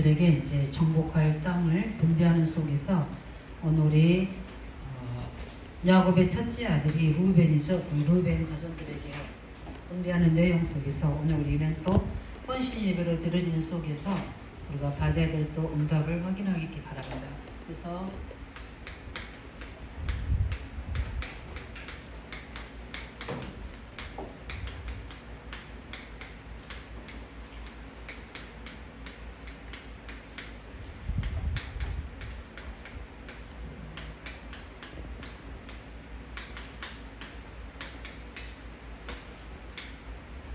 들에게 이제 정복할 땅을 분배하는 속에서 오늘이 야곱의 첫째 아들이 루벤이죠. 루벤 자손들에게 분배하는 내용 속에서 오늘 우리는 또 헌신 예배로 드리는 속에서 우리가 받아야 될 또 응답을 확인하기 바랍니다. 그래서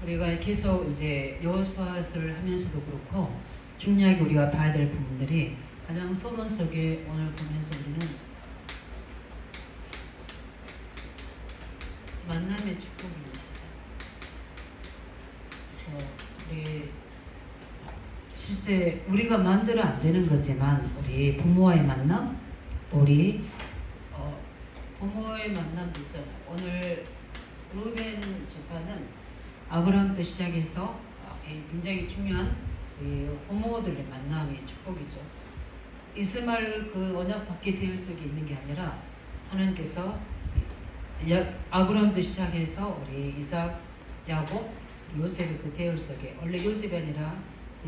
우리가 계속 이제 여호수아를 하면서도 그렇고 중요하게 우리가 봐야 될 부분들이 가장 서론 속에 오늘 보면서 우리는 만남의 축복입니다. 그래서 우리 실제 우리가 마음대로 안 되는 거지만 우리 부모와의 만남, 우리 부모의 만남도 있잖아요. 오늘 루벤 지파는 아브라함부터 시작해서 굉장히 중요한 부모들의 만남의 축복이죠. 이스마엘 그 언약 받게 대열 속에 있는 게 아니라 하나님께서 아브라함부터 시작해서 우리 이삭, 야곱, 요셉의 그 대열 속에 원래 요셉이 아니라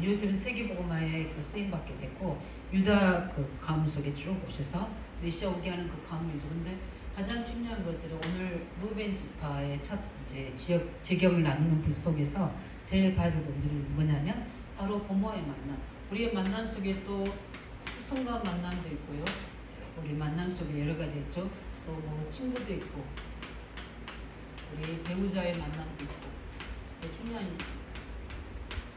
요셉은 세계복음화에 그 쓰임 받게 됐고 유다 그 가문 속에 쭉 오셔서 메시아 오게 하는 그 가문이죠. 근데 가장 중요한 것들은 오늘 루벤 지파의 첫 이제 지역 재경을 나누는 분 속에서 제일 봐야 될 분들이 뭐냐면 바로 부모의 만남. 우리의 만남 속에 또 스승과 만남도 있고요. 우리 만남 속에 여러 가지 있죠. 또 뭐 친구도 있고 우리 배우자의 만남도 있고 또 중요한.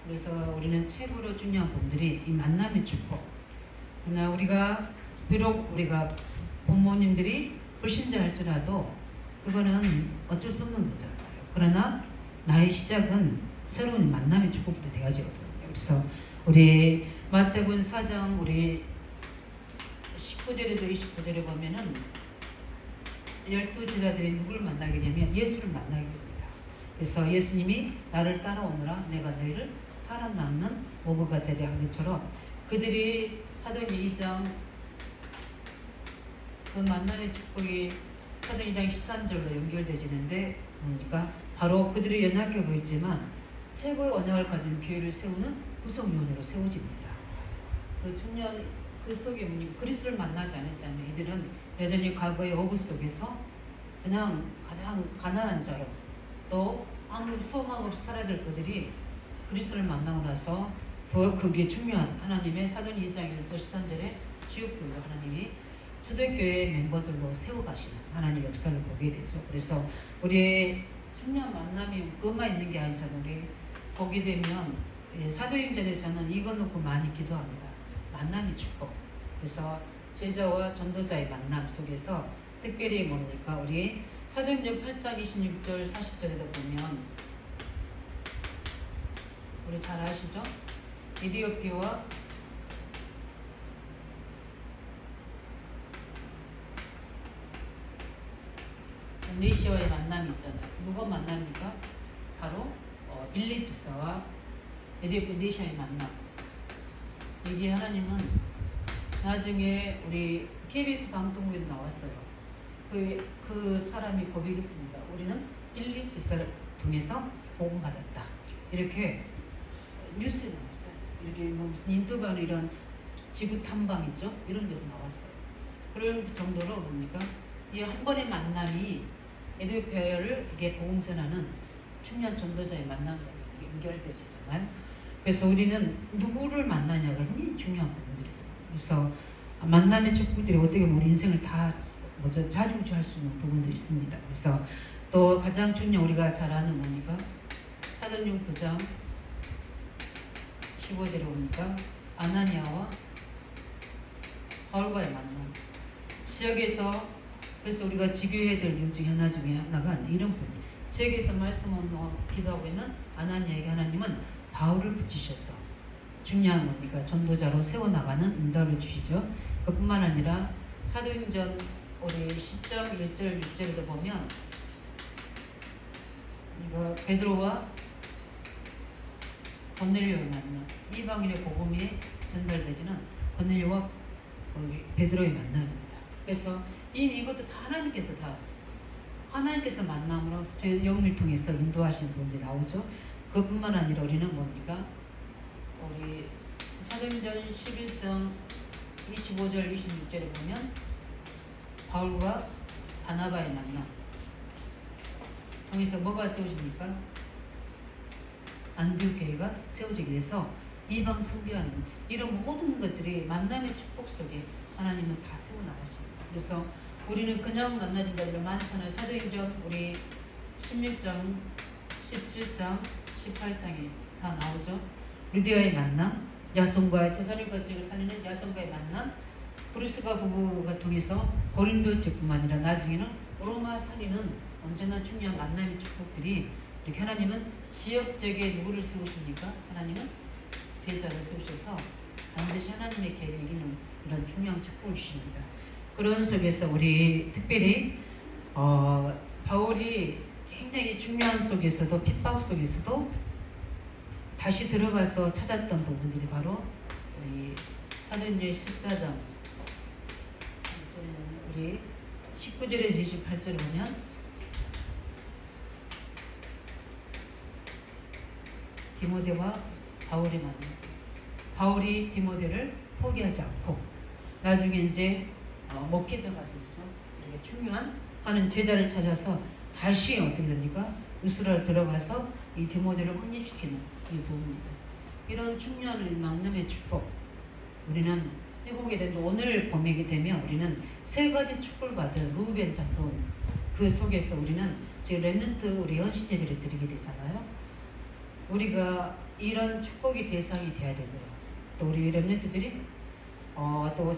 그래서 우리는 최고로 중요한 분들이 이 만남의 축복. 그러나 우리가 비록 우리가 부모님들이 불신자할지라도 그거는 어쩔 수 없는 거잖아요. 그러나 나의 시작은 새로운 만남의 축복으로 되어지거든요. 그래서 우리 마태복음 4장 우리 19절에도 29절에 보면은 12제자들이 누구를 만나게 되면 예수를 만나게 됩니다. 그래서 예수님이 나를 따라오너라 내가 너희를 사람 낳는 모브가 되려 한 것처럼 그들이 하던 2장 그 만남의 축복이 사도행 2장 13절로 연결되지는데 그러니까 바로 그들이 연약해 보이지만 최고의 언약을 가진 교회를 세우는 구성위원으로 세워집니다. 그 중요한 그 속에 그리스도를 만나지 않았다면 이들은 여전히 과거의 어부 속에서 그냥 가장 가난한 자로 또 아무 소망 없이 살아야 될 그들이 그리스도를 만나고 나서 그게 중요한 하나님의 사도행 2장 1절 13절에 지옥교회로 하나님이 초대교회 멤버들로 세워가시는 하나님 역사를 보게 되죠. 그래서 우리의 중요한 만남이 그것만 있는 게 아니잖아요. 우리 보게 되면 사도행전에서는 이거 놓고 많이 기도합니다. 만남의 축복. 그래서 제자와 전도자의 만남 속에서 특별히 뭡니까? 우리 사도행전 8장 26절 40절에도 보면 우리 잘 아시죠? 에디오피아와 네시아의 만남이 있잖아요. 누가 만납니까? 바로 빌립보사와 에디오피아 네시아의 만남. 여기 하나님은 나중에 우리 KBS 방송국에 나왔어요. 그 사람이 고백했습니다. 우리는 빌립 지사를 통해서 복음 받았다. 이렇게 뉴스에 나왔어요. 이렇게 무슨 인터뷰나 이런 지구 탐방이죠. 이런 데서 나왔어요. 그런 정도로 뭡니까? 이 한 번의 만남이 에디오피아를 이게 복음 전하는 중요한 전도자의 만남과 연결되어지잖아요. 그래서 우리는 누구를 만나냐가 굉장히 중요한 부분들이거든요. 그래서 만남의 축복들이 어떻게 보면 우리 인생을 다 자중지할 수 있는 부분들이 있습니다. 그래서 또 가장 중요한 우리가 잘 아는 뭡니까? 사도행전 9장 15절에 보니까 아나니아와 바울과의 만남. 지역에서 그래서 우리가 지교해야 될 이유 중에 하나 중에 하나가 이런 부분. 지역에서 말씀을 기도하고 있는 아나니아에게 하나님은 바울을 붙이셔서 중요한 뭡니까? 전도자로 세워나가는 응답을 주시죠. 그뿐만 아니라 사도행전 우리 10장 1절 6절에도 보면 이거 베드로와 고넬료를 만나 이방인의 복음이 전달되지는 고넬료와 베드로의 만남입니다. 그래서 이미 이것도 다 하나님께서 만남으로 저희 영을 통해서 인도하시는 분들이 나오죠. 그뿐만 아니라 우리는 뭡니까? 우리 사도행전 11장 25절 26절에 보면 바울과 바나바의 만남 통해서 뭐가 세워집니까? 안디옥 교회가 세워지게 돼서 이방 선교하는 이런 모든 것들이 만남의 축복 속에 하나님은 다 세워나가십니다. 그래서 우리는 그냥 만나는 게 아니라 많잖아요. 사도행전 우리 16장, 17장, 18장에 다 나오죠. 루디아의 만남, 야손과 테살로니가 지역을 살리는 야손과의 만남, 브루스가 부부가 통해서 고린도 지역뿐만 아니라 나중에는 로마 살리는 언제나 중요한 만남의 축복들이 이렇게 하나님은 지역적에 누구를 세우십니까? 하나님은 제자를 세우셔서 반드시 하나님의 계획을 이기는 이런 중요한 축복을 주십니다. 그런 속에서 우리 특별히 바울이 굉장히 중요한 속에서도 핍박 속에서도 다시 들어가서 찾았던 부분들이 바로 우리 사도행전 14장 우리 19절에서 28절을 보면 디모데와 바울이 만나 바울이 디모데를 포기하지 않고 나중에 이제 목회자가 됐죠. 이렇게 중요한 하는 제자를 찾아서 다시 어떻게 됩니까? 루스라로 들어가서 이 디모데를 확립시키는 이 부분입니다. 이런 중요한 만남의 축복 우리는 해보게 되는데 오늘 보게 되면 우리는 세 가지 축복을 받은 루벤 자손 그 속에서 우리는 지금 렘넌트 우리 헌신 예배를 드리게 되잖아요. 우리가 이런 축복의 대상이 돼야 되고요. 또 우리 렘넌트들이 또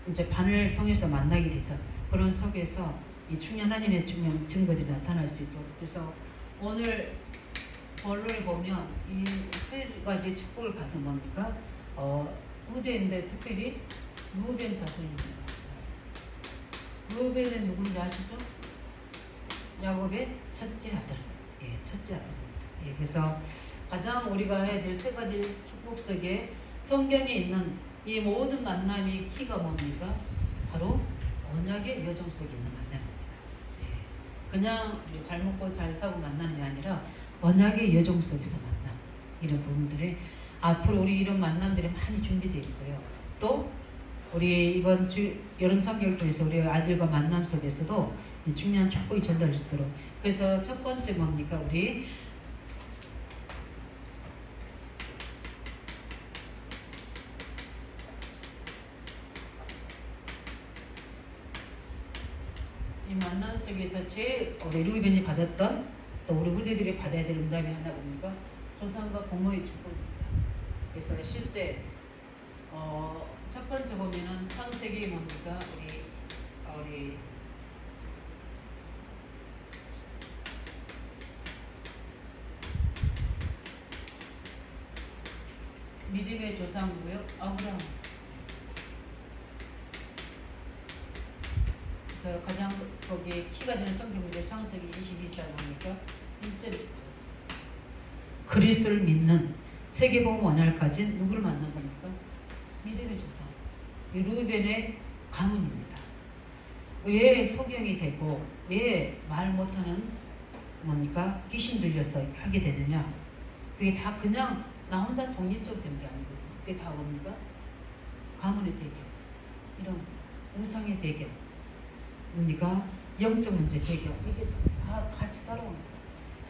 이제 반을 통해서 만나게 되죠. 그런 속에서 이 중요한 하나님의 중요한 증거들이 나타날 수 있도록 그래서 오늘 본론에 보면 이 세 가지 축복을 받은 겁니까? 후대인데 특별히 루벤 자손입니다. 루벤은 누군지 아시죠? 야곱의 첫째 아들. 예, 첫째 아들입니다. 예, 그래서 가장 우리가 해야 될 세 가지 축복 속에 성경에 있는 이 모든 만남이 키가 뭡니까? 바로 언약의 여정 속에 있는 만남입니다. 예, 그냥 잘 먹고 잘 사고 만나는 게 아니라 언약의 여정 속에서 만남. 이런 부분들이 앞으로 우리 이런 만남들이 많이 준비되어 있고요. 또 우리 이번 여름 3개월 통해서 우리 아들과 만남 속에서도 이 중요한 축복이 전달될 수 있도록 그래서 첫 번째 뭡니까? 우리 이 만남 속에서 우리 루벤이 받았던 또 우리 후대들이 받아야 될 응답이 하나 뭡니까? 조상과 부모의 축복입니다. 그래서 실제 첫 번째 보면은 창세기 뭡니까? 우리 믿음의 조상이고요. 아브라함. 그래서 가장 거기에 키가 되는 성경문제 창세기 22장 보니까 1절에 있어요. 그리스도를 믿는 세계복음 원활 가진 누구를 만난 겁니까? 믿음의 조상. 이 루벤의 가문입니다. 왜 소경이 되고 왜 말 못하는 뭡니까? 귀신 들려서 하게 되느냐? 그게 다 그냥 나 혼자 독립적으로 된 게 아니거든요. 그게 다 뭡니까? 가문의 배경. 이런 우상의 배경. 뭡니까? 영적 문제 배경. 이게 다 같이 따라옵니다.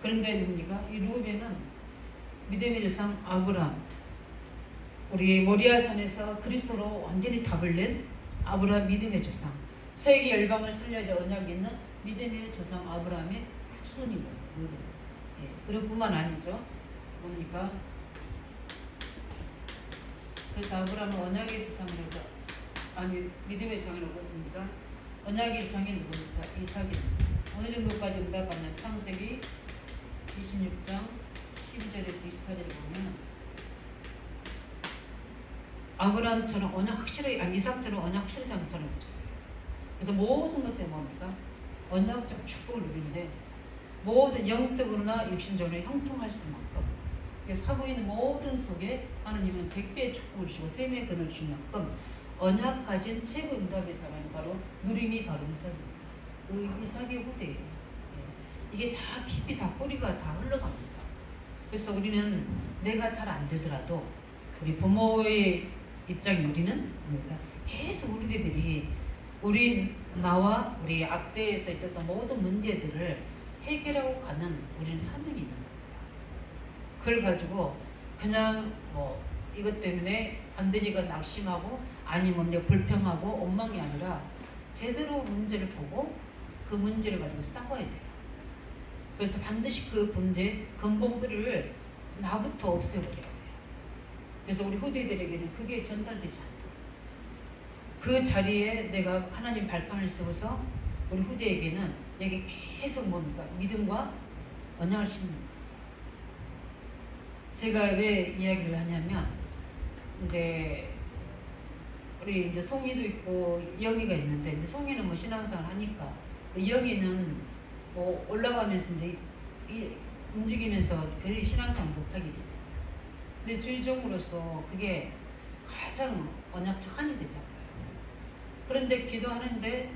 그런데 뭡니까? 이 루벤은 믿음의 조상 아브라함 우리 모리아산에서 그리스도로 완전히 답을 낸 아브라함 믿음의 조상 세계 열방을 쓸려져 언약이 있는 믿음의 조상 아브라함의 후손인 거예요. 예, 그리고 뿐만 아니죠. 뭡니까? 그래서 아브라함은 언약의 조상이라고 아니 믿음의 조상이라고 합니까? 언약의 조상이 누굽니까? 이삭입니다. 어느 정도까지 응답하냐? 창세기 26장 12절에서 24절에 보면 아브라함처럼 언약 확실하게 이삭처럼 언약 확실하게 하는 사람이 없어요. 그래서 모든 것에 뭡니까? 언약적 축복을 누리는데 모든 영적으로나 육신적으로 형통할 수만큼 사고 있는 모든 속에 하나님은 100배의 축복을 주시고 생명의 근을 주신 만큼 언약 가진 최고 응답의 사람이 바로 누림이 바로 이삭입니다. 그 이삭의 후대예요. 예. 이게 다 깊이 다 뿌리가 다 흘러갑니다. 그래서 우리는 내가 잘 안 되더라도 우리 부모의 입장이 우리는 뭡니까? 계속 우리들이 나와 우리 앞대에서 있었던 모든 문제들을 해결하고 가는 우리는 사명이 있는 겁니다. 그걸 가지고 그냥 뭐 이것 때문에 안 되니까 낙심하고 아니면 불평하고 원망이 아니라 제대로 문제를 보고 그 문제를 가지고 싸워야 돼요. 그래서 반드시 그 문제 근본들을 나부터 없애버려야 돼요. 그래서 우리 후대들에게는 그게 전달되지 않도록 그 자리에 내가 하나님 발판을 세워서 우리 후대에게는 여기 계속 뭡니까? 믿음과 언약을 심는 거예요. 제가 왜 이야기를 하냐면 이제 우리 이제 송이도 있고 영이가 있는데 이제 송이는 뭐 신앙생활 하니까 영이는 뭐 올라가면서 이제 움직이면서 거의 신앙생활 못하게 됐어요. 근데 주의종으로서 그게 가장 언약적 한이 되잖아요. 그런데 기도하는데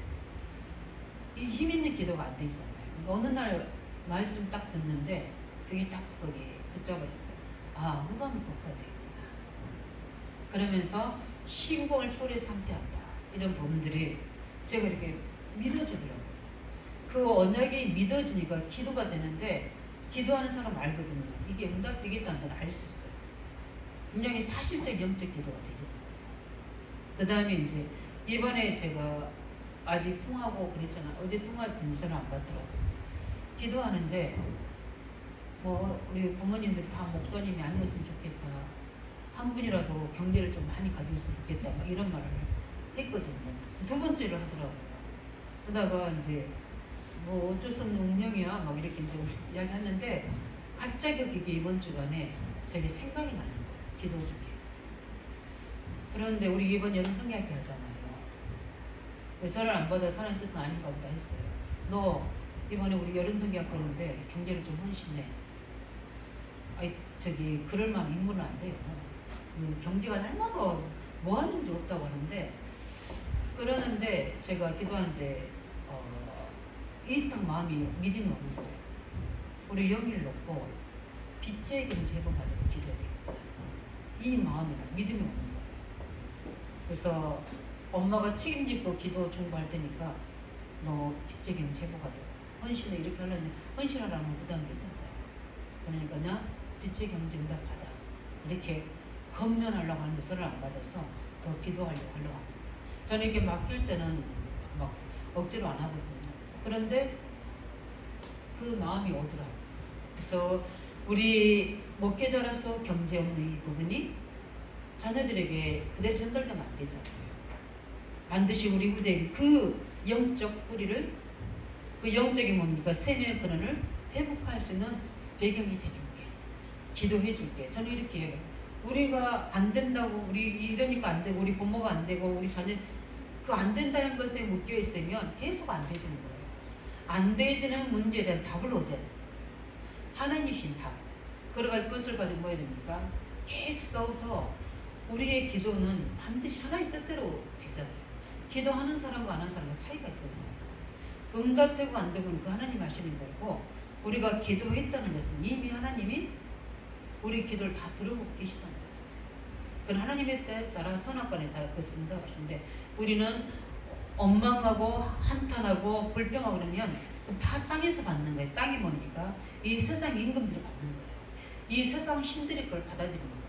이 힘 있는 기도가 안 돼 있잖아요. 어느 날 말씀 딱 듣는데 그게 딱 거기 붙잡아졌어요. 아, 후감은 복화되어 있구나. 그러면서 시국을 초래해서 함께한다. 이런 부분들이 제가 이렇게 믿어지더라고요. 그 언약이 믿어지니까 기도가 되는데 기도하는 사람 알거든요. 이게 응답되겠다는 걸 알 수 있어요. 굉장히 사실적 영적 기도가 되죠. 그 다음에 이제 이번에 제가 아직 통하고 그랬잖아. 어제 통화할 때 전화 안 받더라고요. 기도하는데 뭐 우리 부모님들이 다 목사님이 아니었으면 좋겠다. 한 분이라도 경제를 좀 많이 가졌으면 좋겠다. 막 이런 말을 했거든요. 두 번째를 하더라고요. 그러다가 이제 뭐 어쩔 수 없는 운명이야. 막 이렇게 이제 이야기했는데 갑자기 그게 이번 주간에 제게 생각이 나는 거예요. 기도 중에. 그런데 우리 이번 여름 성경학교 하잖아요. 전화를 안 받아 사람 뜻은 아닌가 보다 했어요. 너 이번에 우리 여름 성경학교 하는데 경제를 좀 헌신해. 아이 저기 그럴 만한 인물은 안 돼요. 경제가 날마다 뭐 하는지 없다고 하는데 그러는데 제가 기도하는데 이 딱 마음이 믿음이 오는 거예요. 우리 영일 놓고 빛의 경 제보받으러 기도해야 되겠다. 이 마음이 믿음이 오는 거예요. 그래서 엄마가 책임지고 기도 중보할 테니까 너 빛의 경 제보받으러 헌신을 이렇게 하려면 헌신하라면 부담이 있었어요. 그러니까 나 빛의 경제 응답 받아. 이렇게 건면하려고 하는데 저를 안 받아서 더 기도하려고 합니다. 저는 이렇게 맡길 때는 막 억지로 안 하거든요. 그런데 그 마음이 오더라고요. 그래서 우리 목회자로서 경제 없는 이 부분이 자녀들에게 그대로 전달되면 안 되잖아요. 반드시 우리 후대에 그 영적 뿌리를 그 영적인 뭡니까? 세뇌의 근원을 회복할 수 있는 배경이 돼줄게. 기도해줄게. 저는 이렇게 해요. 우리가 안 된다고 우리 이러니까 안 되고 우리 부모가 안 되고 우리 자녀 그 안 된다는 것에 묶여 있으면 계속 안 되지는 거예요. 안 되지는 문제에 대한 답을 얻어야 돼요. 하나님이신 답. 그러가 그것을 가지고 뭐 해야 됩니까? 계속 써서 우리의 기도는 반드시 하나님 뜻대로 되잖아요. 기도하는 사람과 안 하는 사람과 차이가 있거든요. 응답되고 안 되고는 그 하나님 하시는 거고 우리가 기도했다는 것은 이미 하나님이 우리 기도를 다 들어보고 계시다는 거죠. 그건 하나님의 때에 따라 선악관에 따라 그것을 응답하시는데 우리는 원망하고 한탄하고 불평하고 그러면 다 땅에서 받는 거예요. 땅이 뭡니까? 이 세상 임금들이 받는 거예요. 이 세상 신들이 그걸 받아들이는 거예요.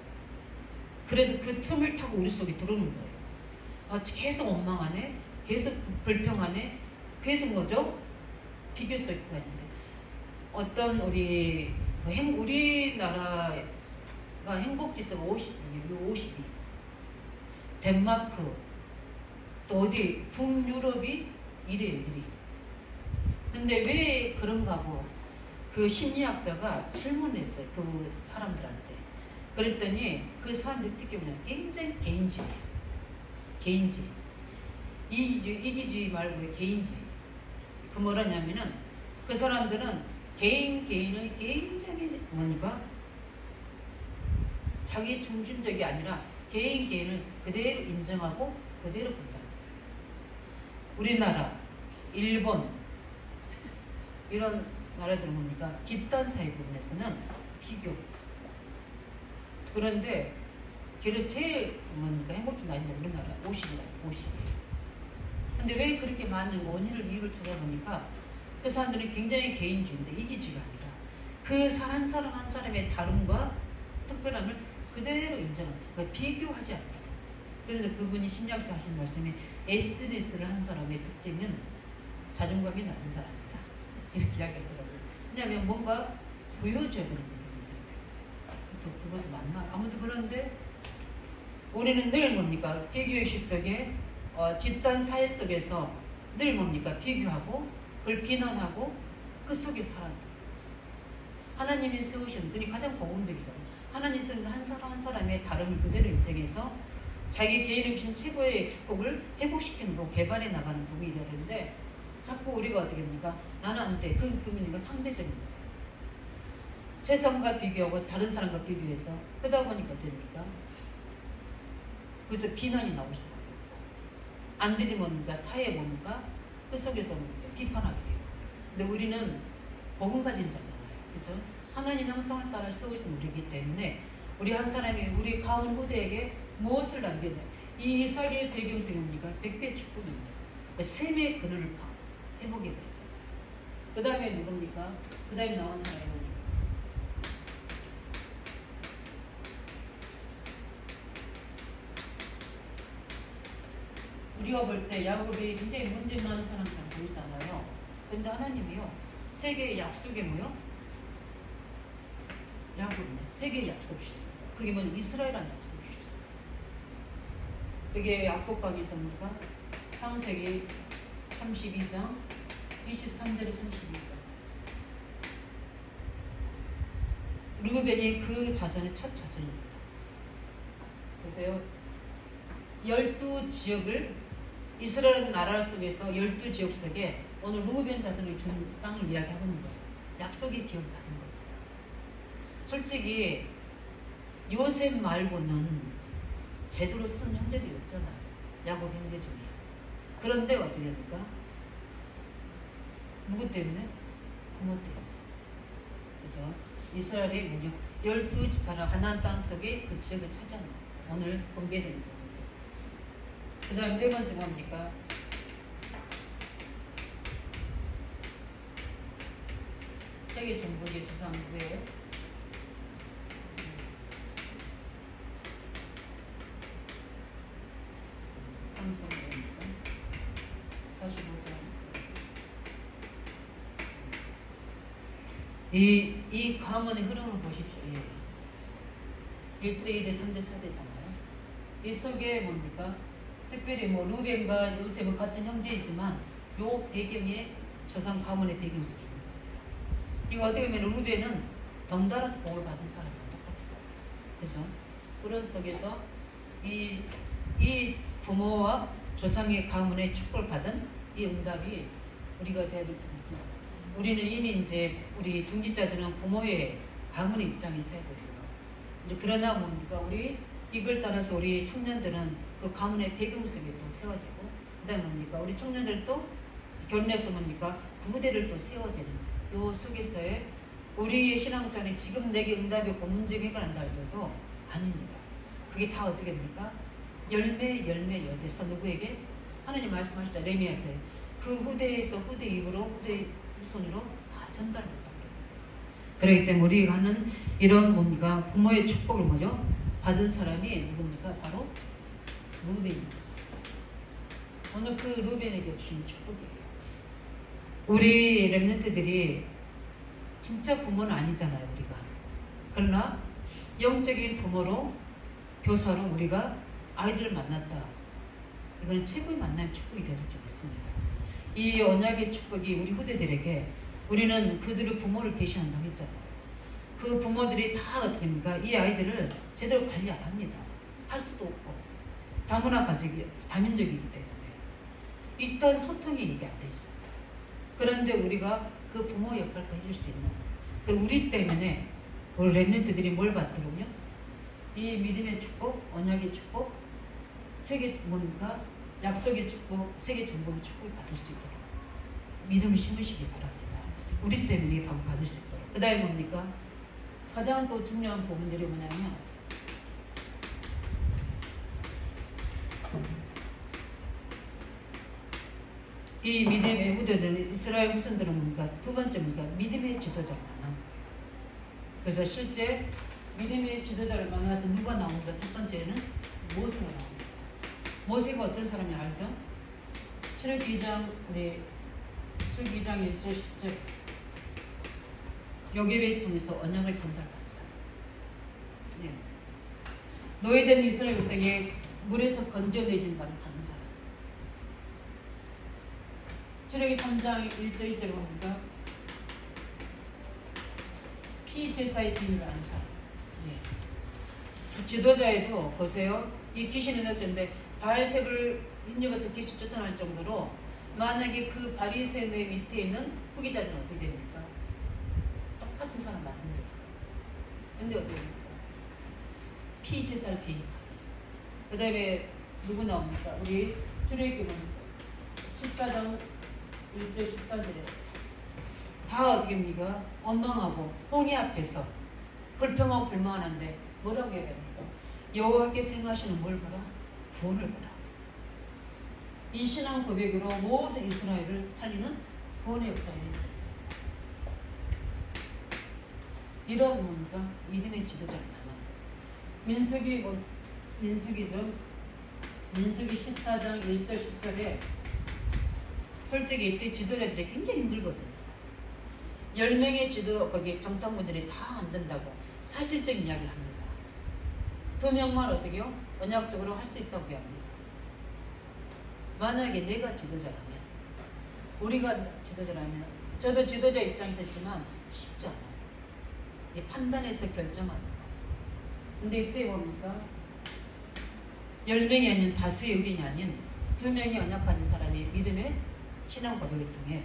그래서 그 틈을 타고 우리 속에 들어오는 거예요. 계속 원망하네, 계속 불평하네, 계속 뭐죠? 비교 속에 있는데 어떤 우리나라가 행복지수가 52, 덴마크, 또 어디 북유럽이 이래요, 이래. 근데 왜 그런가 하고 그 심리학자가 질문을 했어요, 그 사람들한테. 그랬더니 그 사람들 특히 뭐냐, 굉장히 개인주의예요. 개인주의. 이기주의 말고 개인주의. 그 뭐라냐면은 그 사람들은 개인을 굉장히 뭡니까? 자기 중심적이 아니라 개인을 그대로 인정하고 그대로 본다. 우리나라, 일본 이런 나라들은 뭡니까? 집단사회 부분에서는 비교. 그런데 그래도 제일 뭡니까? 행복주 나이인데 우리나라 50이다. 50. 근데 왜 그렇게 많은 원인을 이유를 찾아보니까 그 사람들은 굉장히 개인주의인데 이기주의가 아니라 그 한 사람 한 사람의 다름과 특별함을 그대로 인정합니다. 그러니까 비교하지 않다. 그래서 그분이 심리학자 하신 말씀에 SNS를 한 사람의 특징은 자존감이 낮은 사람이다. 이렇게 이야기하더라고요. 왜냐하면 뭔가 보여줘야 되는 거거든요. 그래서 그것도 맞나? 아무튼 그런데 우리는 늘 뭡니까? 비교의식 속에 집단 사회 속에서 늘 뭡니까? 비교하고 그걸 비난하고 그 속에 살아간다. 하나님이 세우신 분이 가장 고공적이잖아요. 하나님이 세우신 한 사람 한 사람의 다름을 그대로 인정해서 자기 개인을 주신 최고의 축복을 회복시키는 거 개발해 나가는 부분이 되는데 자꾸 우리가 어떻게 합니까? 나는 안 돼. 그분이가 상대적인 거예요. 세상과 비교하고 다른 사람과 비교해서 그러다 보니까 됩니까? 그래서 비난이 나올 수밖에 없고 안 되지 뭡니까? 사회 뭡니까? 그 속에서 뭡니까? 비판하게 돼요. 근데 우리는 복음 가진 자잖아요. 그렇죠? 하나님 형상을 따라 세우신 우리이기 때문에 우리 한 사람이 우리 가운 후대에게 무엇을 남겨야 돼? 이 이삭의 배경색이 뭡니까? 100배 축복입니다. 셈의 근원을 회복해 버리잖아요. 그 다음에 누굽니까? 그 다음에 나온 사람이 뭡니까? 우리가 볼 때 야곱이 굉장히 문제 많은 사람처럼 보이잖아요. 근데 하나님이요. 세계의 약속이 뭐요? 야곱입니다. 세계의 약속이시죠. 그게 뭐냐? 이스라엘이라는 약속이셨어요. 그게 야곱강에 있습니까? 창세기 32장 23절에 32절. 르우벤이 그 자손의 첫 자손입니다. 보세요. 12지역을 이스라엘 나라 속에서 12지역 속에 오늘 르우벤 자손이 준 땅을 이야기하는 거예요. 약속의 기업을 받은 거예요. 솔직히 요셉 말고는 제대로 쓴 형제들이 없잖아요. 야곱 형제 중에. 그런데 어떻게 합니까? 누구 때문에? 부모 때문에. 그래서 이스라엘의 뭐냐? 12지파는 가나안 땅 속에 그 지역을 차지하는 거예요. 오늘 공개되는 겁니다. 그 다음 네 번째 뭡니까? 세계 정복의 조상 누구예요? 삼성입니까? 45장. 이 강원의 흐름을 보십시오. 예. 1대1에 3대 4대잖아요. 이 속에 뭡니까? 특별히 뭐 루벤과 요셉은 같은 형제이지만 요 배경에 조상 가문의 배경이 있습니다. 이거 어떻게 보면 루벤은 덩달아서 복을 받은 사람이랑 똑같아요. 그죠? 그런 속에서 이 부모와 조상의 가문의 축복을 받은 이 응답이 우리가 돼야 될 줄 믿습니다. 우리는 이미 이제 우리 중지자들은 부모의 가문의 입장에 있어야 돼요. 이제 그러나 뭡니까? 우리 이걸 따라서 우리 청년들은 그 가문의 배경 속에 또 세워야 되고, 그 다음에 뭡니까? 우리 청년들도 결혼해서 뭡니까? 부부대를 또 세워야 되는 요 속에서의 우리의 신앙생활이 지금 내게 응답이 없고 문제가 해결한다 할지라도 아닙니다. 그게 다 어떻게 됩니까? 열매 여대서 누구에게? 하나님 말씀하시죠. 레미야서에 그 후대에서 후대 입으로 후대 손으로 다 전달됐다. 그렇기 때문에 우리가 하는 이런 뭡니까? 부모의 축복을 뭐죠? 받은 사람이 누굽니까? 바로 루벤입니다. 오늘 그 루벤에게 주신 축복이에요. 우리 렘넌트들이 진짜 부모는 아니잖아요, 우리가. 그러나 영적인 부모로 교사로 우리가 아이들을 만났다. 이거는 최고의 만남의 축복이 되는 줄 믿습니다. 이 언약의 축복이 우리 후대들에게 우리는 그들의 부모를 계시한다고 했잖아요. 그 부모들이 다 어떻게 합니까? 이 아이들을 제대로 관리 안 합니다. 할 수도 없고 다문화 가족이 다민족이기 때문에 일단 소통이 이게 안 돼 있습니다. 그런데 우리가 그 부모 역할을 해줄 수 있는, 우리 때문에 우리 렘넌트들이 뭘 받더군요? 이 믿음의 축복, 언약의 축복, 세계 뭔가 약속의 축복, 세계 정복의 축복을 받을 수 있도록 믿음을 심으시기 바랍니다. 우리 때문에 이 방 받을 수 있도록. 그 다음에 뭡니까? 가장 또 중요한 부분들이 뭐냐면 이 믿음의 후대들, 이스라엘 후손들은 뭡니까? 두 번째 뭡니까? 믿음의 지도자를 만남. 그래서 실제 믿음의 지도자를 만나서 누가 나옵니까? 첫 번째는 모세가 나옵니다. 모세가 어떤 사람인지 알죠? 출애굽기 2장, 우리 출애굽기 2장 1절 10절 요괴를 통해서 언약을 전달받은 사람. 네. 노예된 이스라엘 백성에게 물에서 건져내진 바를 받은 사람. 출애굽기 3장 1절 2절에 뭡니까? 피제사의 비밀을 아는 사람. 네. 지도자에도 보세요. 이 귀신을 넣었는데 바알셉을 힘입어서 귀신 쫓아날 정도로 만약에 그 바리새인의 밑에 있는 후기자들은 어떻게 됩니까? 똑같은 사람 맞습니다. 근데 어떻게 됩니까? 피제사를 비니까. 그 다음에 누구 나옵니까? 우리 출애굽기 14장 1절 14절에 다 어떻게 됩니까? 원망하고 홍해 앞에서 불평하고 불만하는데 뭐라고 해야 됩니까? 여호와께 생각하시는 뭘 봐라? 구원을 봐라. 이 신앙 고백으로 모든 이스라엘을 살리는 구원의 역사에 이런 뭡니까? 믿음의 지도자를 만나. 민수기죠. 민수기 14장 1절 10절에 솔직히 이때 지도자들이 굉장히 힘들거든요. 10명의 지도 거기 정탐꾼들이 다 안 된다고 사실적인 이야기를 합니다. 2명만 어떻게요? 언약적으로 할 수 있다고 합니다. 만약에 내가 지도자라면, 우리가 지도자라면, 저도 지도자 입장에서 했지만 쉽지 않아요. 이 판단해서 결정하는 거. 근데 이때 뭡니까? 10명이 아닌 다수의 의견이 아닌 2명이 언약받은 사람이 믿음의 신앙 고백을 통해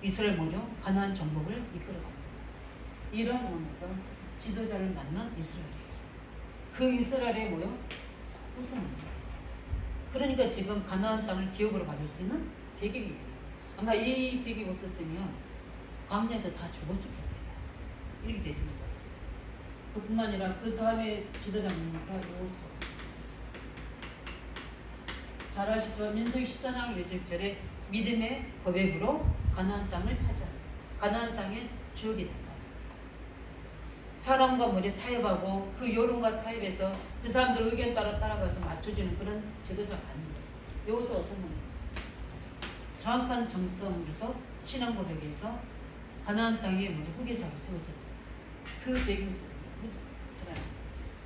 이스라엘 뭐죠? 가나안 정복을 이끌어갑니다. 이런 뭡니까? 지도자를 만난 이스라엘이에요. 그 이스라엘의 뭐요? 후손입니다. 그러니까 지금 가나안 땅을 기업으로 받을 수 있는 배경이에요. 아마 이 배경이 없었으면 광야에서 다 죽었을 거예요. 이렇게 되지는 거예요. 그뿐만 아니라 그 다음에 지도자입니까? 여호수아. 잘 아시죠? 민수기 14장 1절에 믿음의 고백으로 가나안 땅을 찾아요. 가나안 땅의 주역이 되서 사람과 뭐지 타협하고 그 여론과 타협해서 그 사람들 의견 따라 따라가서 맞춰주는 그런 지도자가 아닙니다. 여기서 어떤 겁니까? 정확한 정점으로서 신앙 고백에서 가나안 땅에 뭐지 후계자가 세워집니다. 그 배경 속에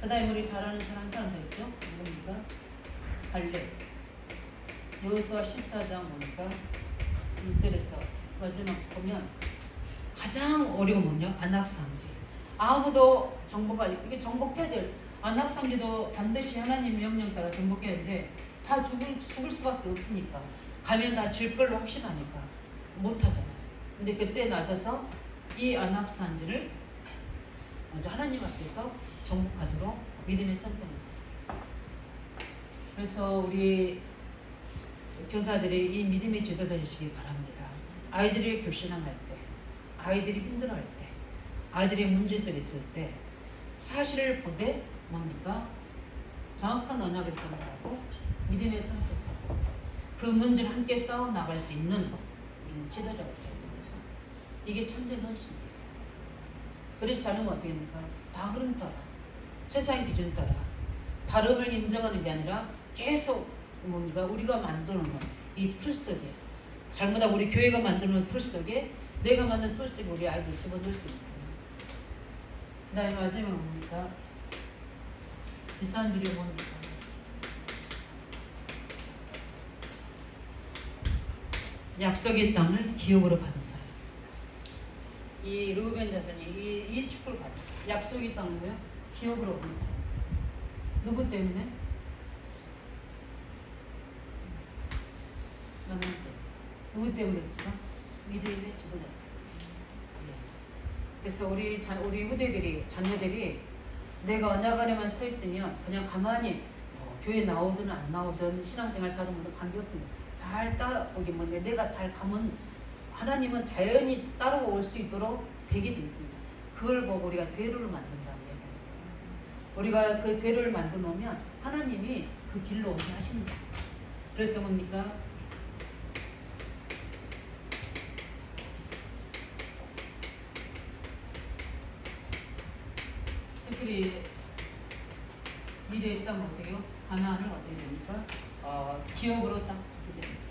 그 다음에 우리 잘 아는 사람들 있죠? 뭡니까? 갈렙. 여호수아 14장 보니까 1절에서 마지막 보면 가장 어려운 뭐냐? 안악상지. 아무도 정복가 이게 정복해야 될 안악상지도 반드시 하나님 명령 따라 정복해야 되는데 다 죽을 수밖에 없으니까 가면 다 질 걸로 확신하니까 못하잖아요. 근데 그때 나서서 이 안악산지를 먼저 하나님 앞에서 정복하도록 믿음의 선택했어요. 그래서 우리 교사들이 이 믿음의 지도자 되시기 바랍니다. 아이들이 교신앙할 때, 아이들이 힘들어할 때, 아이들이 문제 속에 있을 때 사실을 보되 뭡니까? 정확한 언약을 전달하고 믿음의 선택하고 그 문제를 함께 싸워 나갈 수 있는 지도자가 되는 거죠. 이게 참된 헌신이에요. 그렇지 않으면 어떻게 됩니까? 다 흐름 따라 세상 기준 따라 다름을 인정하는 게 아니라 계속 뭔가 우리가 만드는 이 틀 속에 잘못하고 우리 교회가 만드는 틀 속에 내가 만든 틀 속에 우리 아이들 집어넣을 수 있는 거예요. 그 다음에 마지막 뭡니까? 이 사람들이 뭡니까? 약속의 땅을 기업으로 받은 사람. 이 르우벤 자손이 이 축복을 받았어요. 약속의 땅을 뭐요? 기업으로 얻은 사람. 누구 때문에? 누구 때문에 그렇죠? 믿음의 지도자. 그래서 우리 후대들이 자녀들이 내가 언약 안에만 서 있으면 그냥 가만히 교회 나오든 안 나오든 신앙생활 잘하면 관계없지 잘 따라오기 때문에 내가 잘 가면 하나님은 자연히 따라올 수 있도록 되게 되어 있습니다. 그걸 보고 우리가 대로를 만든다는 얘기예요. 우리가 그 대로를 만들어 놓으면 하나님이 그 길로 오게 하십니다. 그래서 뭡니까? 특별히 미래에 땅은 어떻게 해요? 가나안을 어떻게 됩니까? 기업으로 딱 하게 됩니다.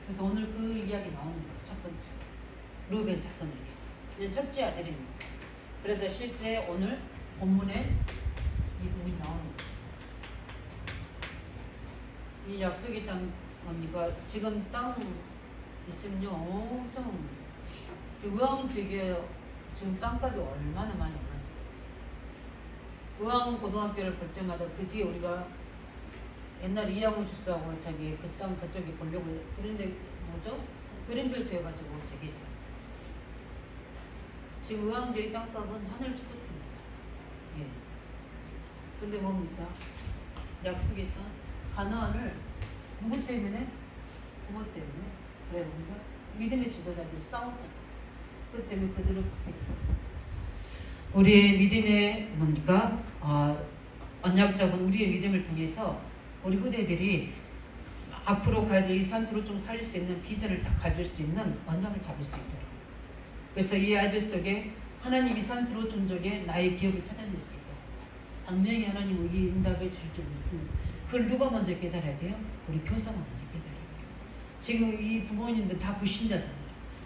그래서 오늘 그 이야기 나오는 거예요. 첫 번째 루벤 자손에게 이제 첫째 아들입니다. 그래서 실제 오늘 본문에 이 부분이 나오는 거예요. 이 약속의 땅 뭡니까? 지금 땅 있으면요 엄청 의왕지역에 지금 땅값이 얼마나 많이 오르죠. 의왕고등학교를 볼 때마다 그 뒤에 우리가 옛날에 이양호 집사하고 저기 그 땅 그쪽에 보려고 그런데 뭐죠? 그린벨트 해가지고 저기 있죠. 지금 의왕지의 땅값은 하늘 솟습니다. 예. 근데 뭡니까? 약속의 땅 가나안을 누구 때문에? 부모 때문에. 그래 뭡니까? 믿음의 지도자들이 싸웠잖아. 그 때문에 그들을 우리의 믿음의 뭡니까? 언약 잡은 우리의 믿음을 통해서 우리 후대들이 앞으로 가야 될 이 산수로 좀 살릴 수 있는 비전을 딱 가질 수 있는 언약을 잡을 수 있도록. 그래서 이 아이들 속에 하나님이 산수로 존족에 나의 기업을 찾아낼 수 있고 분명히 하나님은 이 응답해 주실 줄 믿습니다. 그걸 누가 먼저 깨달아야 돼요? 우리 교사가 먼저 깨달아야 돼요. 지금 이 부모님들 다 불신자잖아요.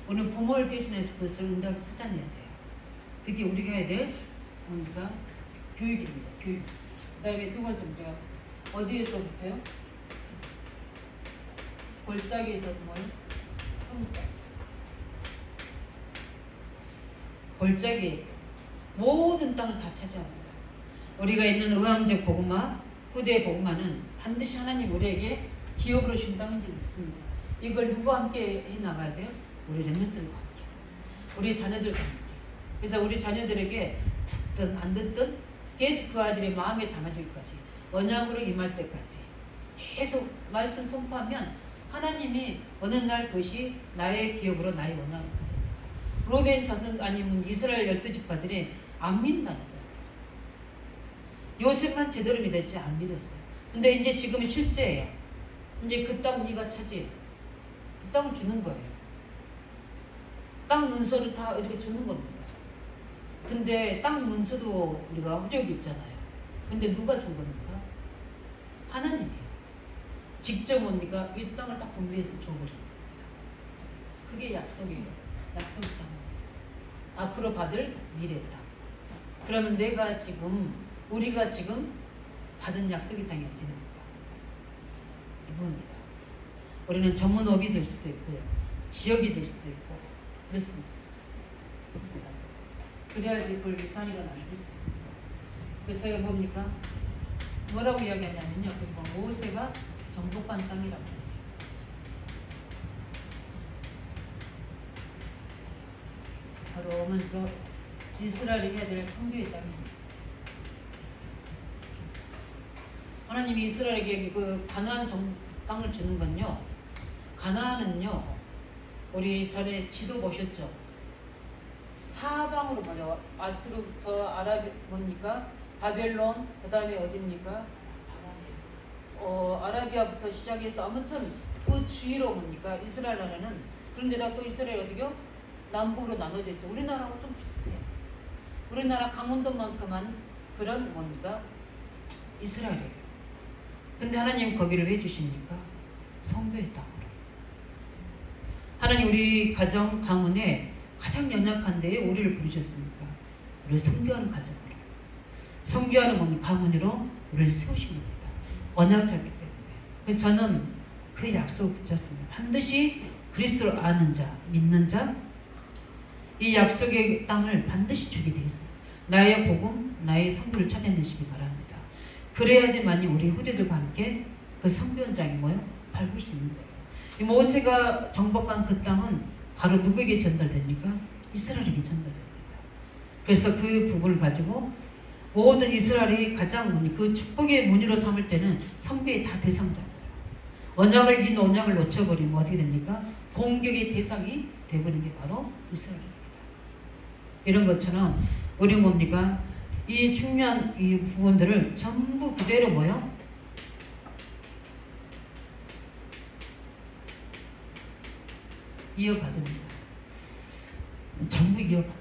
오늘 부모를 대신해서 그것을 응답을 찾아내야 돼요. 그게 우리가 해야 될 뭡니까? 교육입니다. 교육. 그 다음에 두 번째 문제가 어디에서부터요? 골짜기에서 뭐요? 성까지. 골짜기 모든 땅을 다 차지합니다. 우리가 있는 의왕적 복음화, 후대 복음화는 반드시 하나님 우리에게 기업으로 주신 땅인 줄 믿습니다. 이걸 누구와 함께 해나가야 돼요? 우리 렘넌트들과 함께, 우리 자녀들과 함께. 그래서 우리 자녀들에게 듣든 안 듣든 계속 그 아이들의 마음에 담아질까지 언약으로 임할 때까지 계속 말씀 선포하면 하나님이 어느 날 그것이 나의 기업으로 나의 원함이 됩니다. 로벤 자손 아니면 이스라엘 12지파들이 안 믿는다는 거예요. 요셉만 제대로 믿었지 안 믿었어요. 근데 이제 지금은 실제예요. 이제 그 땅 네가 차지해. 그 땅을 주는 거예요. 땅 문서를 다 이렇게 주는 겁니다. 근데 땅 문서도 우리가 허력이 있잖아요. 근데 누가 준 겁니까? 하나님이에요. 직접 뭡니까? 이 땅을 딱 분배해서 줘버립니다. 그게 약속이에요. 약속 땅. 앞으로 받을 미래 땅. 그러면 내가 지금, 우리가 지금 받은 약속의 땅이 어디 있는 거야? 이겁니다. 우리는 전문업이 될 수도 있고요. 지역이 될 수도 있고 그렇습니다. 그래야지 그걸 유산이가 남길 수 있습니다. 그래서 뭡니까? 뭐라고 이야기하냐면요. 그리고 모세가 정복한 땅이라고 합니다. 바로 그 이스라엘이 해야 될 성교의 땅입니다. 하나님이 이스라엘에게 그 가나안 땅을 주는 건요. 가나안은요. 우리 전에 지도 보셨죠? 사방으로 말이야. 아수르부터 아라비 뭡니까? 바벨론, 그 다음에 어디입니까? 아라비아부터 시작해서 아무튼 그 주위로 뭡니까? 이스라엘 나라는 그런데다 또 이스라엘 어디요? 남북으로 나눠져 있죠. 우리나라하고 좀 비슷해요. 우리나라 강원도만큼만 그런 뭡니까? 이스라엘이에요. 근데 하나님 거기를 왜 주십니까? 성교의 땅으로. 하나님 우리 가정 가문에 가장 연약한 데에 우리를 부르셨습니까? 우리를 성교하는 가정으로. 성교하는 뭡니까? 가문으로 우리를 세우신 겁니다. 언약자기 때문에. 그래서 저는 그 약속을 붙였습니다. 반드시 그리스도를 아는 자, 믿는 자, 이 약속의 땅을 반드시 주게 되겠습니다. 나의 복음, 나의 성부를 찾아내시기 바랍니다. 그래야지만이 우리 후대들과 함께 그 성교 현장이 뭐요? 밟을 수 있는 거예요. 이 모세가 정복한 그 땅은 바로 누구에게 전달됩니까? 이스라엘에게 전달됩니다. 그래서 그 부분을 가지고 모든 이스라엘이 가장 그 축복의 문의로 삼을 때는 성배의 다 대상자예요. 언약을 이 언약을 놓쳐버리면 어떻게 됩니까? 공격의 대상이 되버린 게 바로 이스라엘입니다. 이런 것처럼 우리 뭡니까? 이 중요한 이 부분들을 전부 그대로 뭐요? 이어받습니다. 전부 이어받아.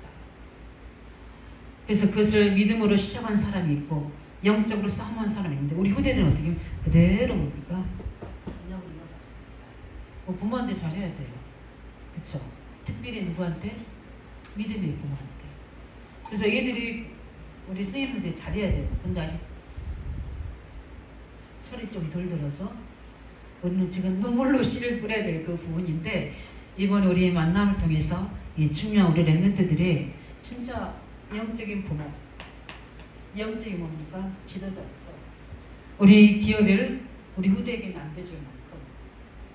그래서 그것을 믿음으로 시작한 사람이 있고 영적으로 싸움한 사람이 있는데 우리 후대들은 어떻게 그대로 뭡니까? 언약을 이어받습니다. 부모한테 잘해야 돼요. 그쵸? 특별히 누구한테? 믿음의 부모한테. 그래서 얘들이 우리 스님한테 잘해야 돼요. 근데 아직 소리 좀 덜 들어서 우리는 지금 눈물로 씨를 뿌려야 될 그 부분인데 이번 우리 만남을 통해서 이 중요한 우리 랩런트들이 진짜 영적인 부모, 영적인 뭡니까? 지도자로서 우리 기업을 우리 후대에게 남겨줄 만큼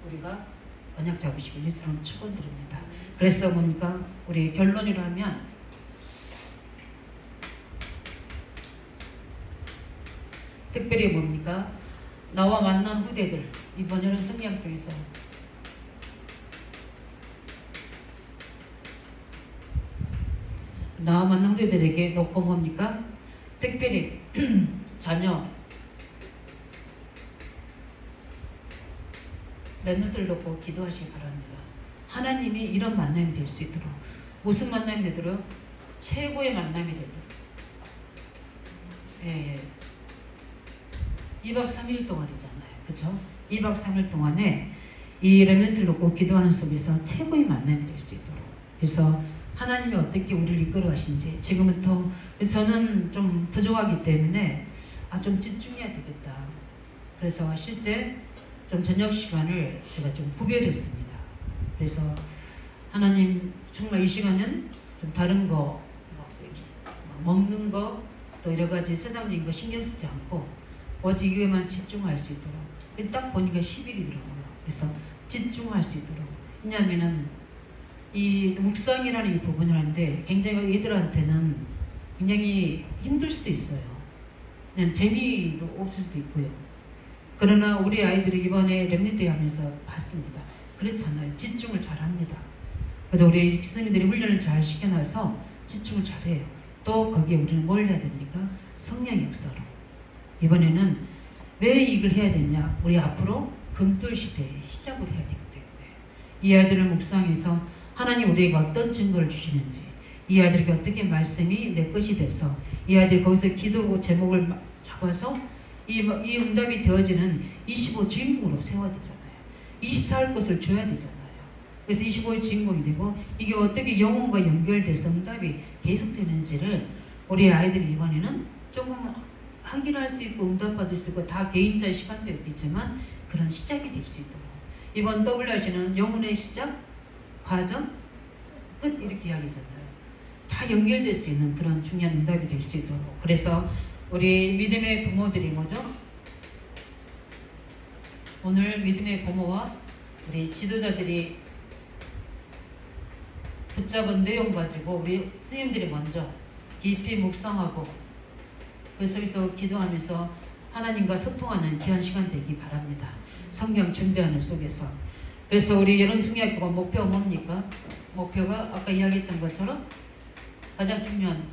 우리가 언약 잡으시길 예수님 축원드립니다. 그래서 뭡니까? 우리 결론으로 하면 특별히 뭡니까? 나와 만난 후대들 이번 여름 성경 통해서 나와 만난 후대들에게 놓고 뭡니까? 특별히 자녀 랩런트를 놓고 기도하시기 바랍니다. 하나님이 이런 만남이 될 수 있도록 무슨 만남이 되도록? 최고의 만남이 되도록. 예. 2박 3일 동안이잖아요. 그쵸? 2박 3일 동안에 이 랩런트를 놓고 기도하는 속에서 최고의 만남이 될 수 있도록. 그래서 하나님이 어떻게 우리를 이끌어 가신지 지금부터 저는 좀 부족하기 때문에 좀 집중해야 되겠다. 그래서 실제 좀 저녁 시간을 제가 좀 구별했습니다. 그래서 하나님 정말 이 시간은 좀 다른 거 먹는 거 또 여러 가지 세상적인 거 신경 쓰지 않고 오직 이거에만 집중할 수 있도록. 딱 보니까 10일이더라고요. 그래서 집중할 수 있도록. 왜냐하면은 이 묵상이라는 이 부분을 하는데 굉장히 얘들한테는 굉장히 힘들 수도 있어요. 그냥 재미도 없을 수도 있고요. 그러나 우리 아이들이 이번에 랩런트 하면서 봤습니다. 그렇잖아요. 집중을 잘합니다. 그래도 우리 스님들이 훈련을 잘 시켜놔서 집중을 잘해요. 또 거기에 우리는 뭘 해야 됩니까? 성령 역사로. 이번에는 왜 이걸 해야 되냐? 우리 앞으로 금돌 시대에 시작을 해야 되기 때문에 이 아이들을 묵상해서 하나님 우리에게 어떤 증거를 주시는지 이 아이들에게 어떻게 말씀이 내 것이 돼서 이 아이들이 거기서 기도 제목을 잡아서 이 응답이 되어지는 25 주인공으로 세워야 되잖아요. 24할 것을 줘야 되잖아요. 그래서 25의 주인공이 되고 이게 어떻게 영혼과 연결돼서 응답이 계속되는지를 우리 아이들이 이번에는 조금 확인할 수 있고 응답받을 수 있고 다 개인자의 시간도 있겠지만 그런 시작이 될 수 있도록 이번 WRC는 영혼의 시작, 과정, 끝 이렇게 이야기했잖아요. 다 연결될 수 있는 그런 중요한 응답이 될 수 있도록 그래서 우리 믿음의 부모들이 뭐죠? 오늘 믿음의 부모와 우리 지도자들이 붙잡은 내용 가지고 우리 스님들이 먼저 깊이 묵상하고 그 속에서 기도하면서 하나님과 소통하는 귀한 시간 되기 바랍니다. 성경 준비하는 속에서. 그래서 우리 여름 성경학교가 목표가 뭡니까? 목표가 아까 이야기했던 것처럼 가장 중요한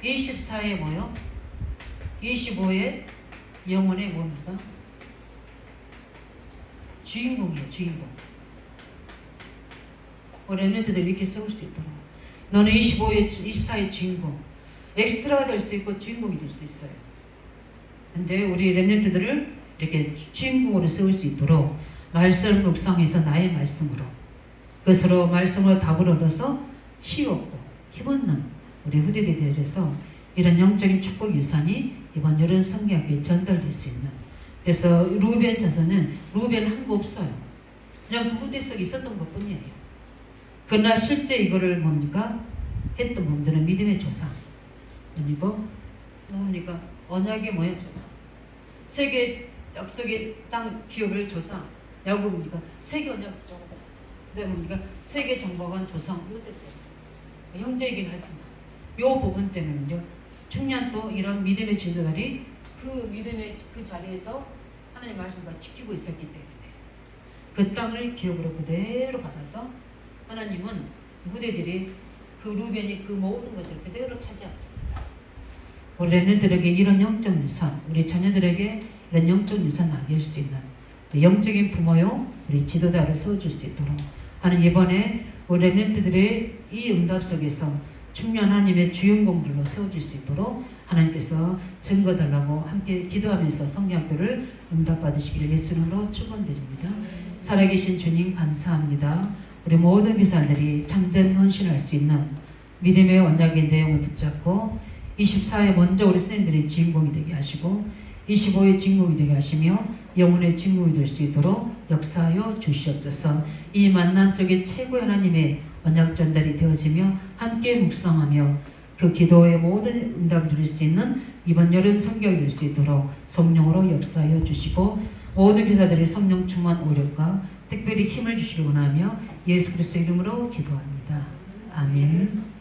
24의 뭐요? 25의 영혼의 뭡니까? 주인공이에요. 주인공. 우리 랩런트들 이렇게 세울 수 있도록 너는 24의 주인공 엑스트라가 될 수 있고 주인공이 될 수도 있어요. 근데 우리 랩런트들을 이렇게 주인공으로 세울 수 있도록 말씀 묵상해서 나의 말씀으로 그것으로 말씀으로 답을 얻어서 치유 얻고 힘없는 우리 후대들에 대해서 이런 영적인 축복 유산이 이번 여름 성경학교에 전달될 수 있는 그래서 루벤 자손은 루벤 한 거 없어요. 그냥 그 후대 속에 있었던 것 뿐이에요. 그러나 실제 이거를 뭡니까? 했던 분들은 믿음의 조상 그리고 누굽니까? 언약의 뭐야? 조상 세계 약속의 땅 기업을 조상 야곱입니까? 세계 언약 조상 그다음에 뭡니까? 세계 정복한 조상 요셉 형제이긴 하지만 요 부분 때문에요. 중요한 또 이런 믿음의 지도자들이 그 믿음의 그 자리에서 하나님 말씀을 지키고 있었기 때문에 그 땅을 기업으로 그대로 받아서 하나님은 후대들이 그 루벤이 그 모든 것들을 그대로 차지합니다. 우리 렘넌트들에게 이런 영적 유산, 우리 자녀들에게 이런 영적 유산 남길 수 있는 영적인 부모요, 우리 지도자를 세워줄 수 있도록 하는 이번에 우리 렘넌트들의 이 응답 속에서 중요한 하나님의 주인공들로 세워질 수 있도록 하나님께서 증거달라고 함께 기도하면서 성경학교를 응답받으시기를 예수님으로 축원드립니다. 살아계신 주님 감사합니다. 우리 모든 비사들이 참된 헌신할 수 있는 믿음의 언약의 내용을 붙잡고 24회 먼저 우리 선생님들이 주인공이 되게 하시고 25의 주인공이 되게 하시며 영혼의 주인공이 될 수 있도록 역사하여 주시옵소서. 이 만남 속에 최고의 하나님의 언약 전달이 되어지며 함께 묵상하며 그 기도의 모든 응답을 누릴 수 있는 이번 여름 성경이 될 수 있도록 성령으로 역사하여 주시고 모든 교사들의 성령 충만 오력과 특별히 힘을 주시기 원하며 예수 그리스도 이름으로 기도합니다. 아멘.